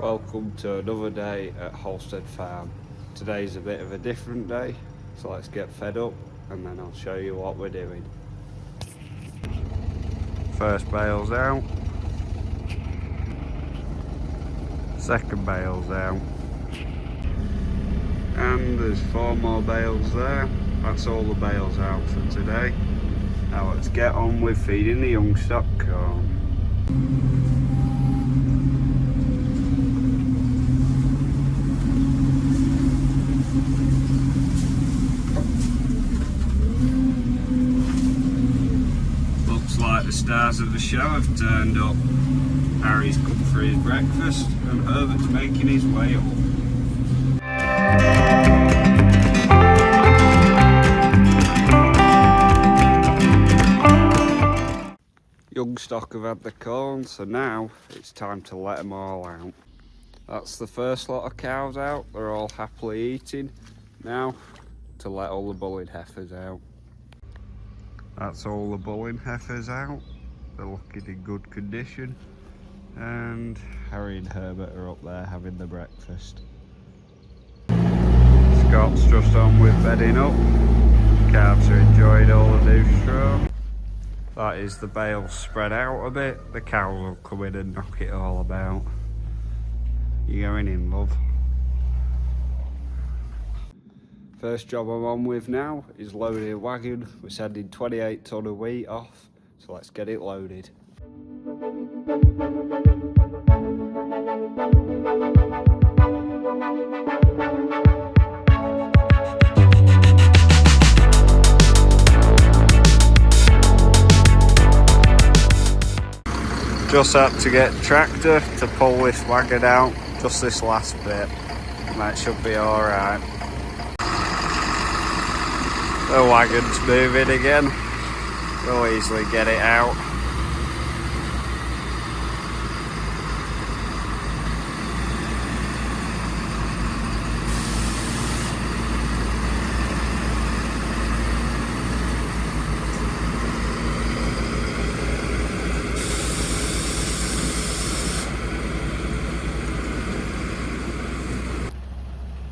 Welcome to another day at Holstead Farm. Today's a bit of a different day, so let's get fed up and then I'll show you what we're doing. First bale's out. Second bale's out. And there's 4 more bales there. That's all the bales out for today. Now let's get on with feeding the young stock corn. Looks like the stars of the show have turned up. Harry's come for his breakfast and Herbert's making his way up. Young stock have had the corn, so now it's time to let them all out. That's the first lot of cows out, they're all happily eating. Now to let all the bullied heifers out. That's all the bullied heifers out, they're looking in good condition. And Harry and Herbert are up there having the breakfast. Scott's just on with bedding up. Calves are enjoying all the new straw. That is the bale spread out a bit. The cows will come in and knock it all about. You going in, love? First job I'm on with now is loading a wagon. We're sending 28 tonne of wheat off, so let's get it loaded. Just had to get tractor to pull this wagon out, just this last bit, and that should be alright. The wagon's moving again, we'll easily get it out.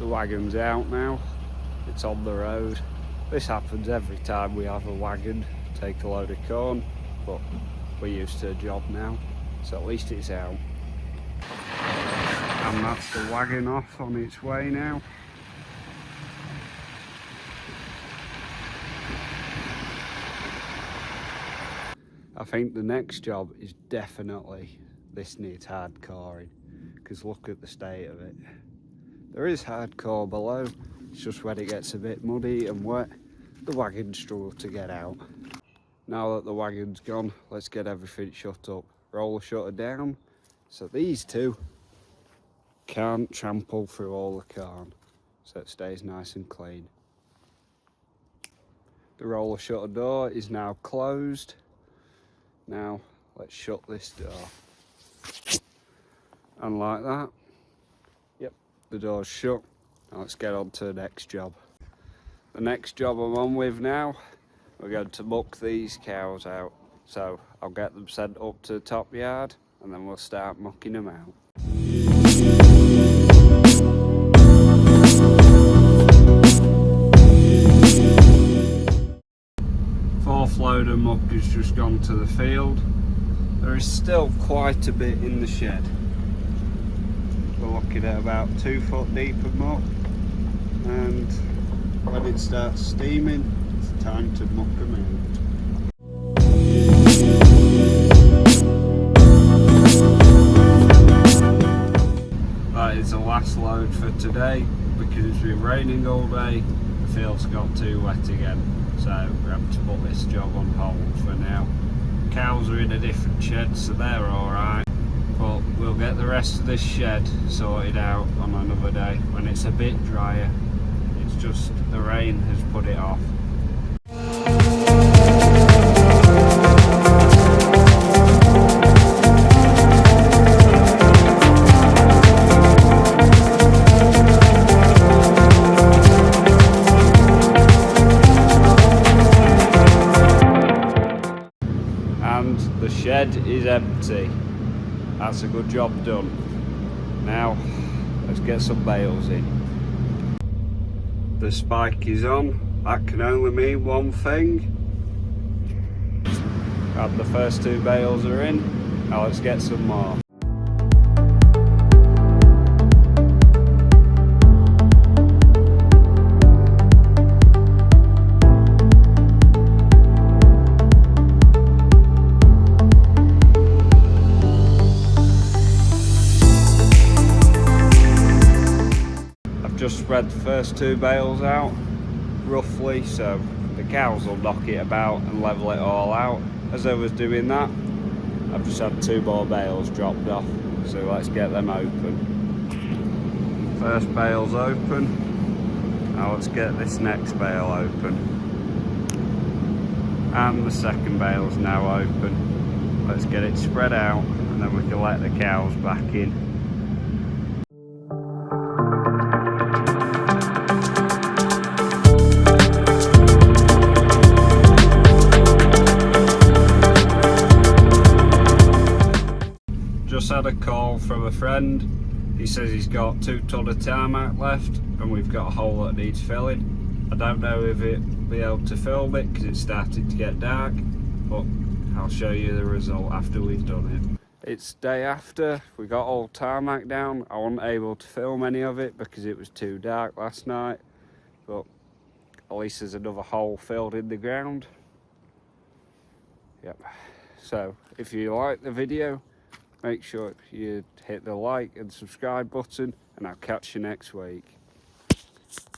The wagon's out now, it's on the road. This happens every time we have a wagon take a load of corn, but we're used to the job now, so at least it's out. And that's the wagon off on its way now. I think the next job is definitely this needs hardcoring, because look at the state of it. There is hardcore below, it's just when it gets a bit muddy and wet, the wagon struggles to get out. Now that the wagon's gone, let's get everything shut up. Roll the shutter down, so these two can't trample through all the corn, so it stays nice and clean. The roller shutter door is now closed. Now let's shut this door. And like that. The door's shut. Now let's get on to the next job. The next job I'm on with now, we're going to muck these cows out. So I'll get them sent up to the top yard and then we'll start mucking them out. Fourth load of muck has just gone to the field. There is still quite a bit in the shed. We're looking at about 2 foot deep of muck, and when it starts steaming, it's time to muck them in. That is the last load for today, because it's been raining all day, the field's got too wet again, so we're having to put this job on hold for now. Cows are in a different shed, so they're alright. But we'll get the rest of this shed sorted out on another day when it's a bit drier. It's just the rain has put it off. And the shed is empty. That's a good job done. Now, let's get some bales in. The spike is on. That can only mean one thing. And the first 2 bales are in. Now let's get some more. Just spread the first 2 bales out roughly, so the cows will knock it about and level it all out. As I was doing that, I've just had 2 more bales dropped off, so let's get them open. First bale's open. Now let's get this next bale open, and the second bale's now open. Let's get it spread out and then we can let the cows back in. Just had a call from a friend. He says he's got 2 ton of tarmac left and we've got a hole that needs filling. I don't know if it'll be able to film it because it's starting to get dark, but I'll show you the result after we've done it. It's day after, we got all tarmac down. I wasn't able to film any of it because it was too dark last night, but at least there's another hole filled in the ground. Yep. So if you like the video, make sure you hit the like and subscribe button, and I'll catch you next week.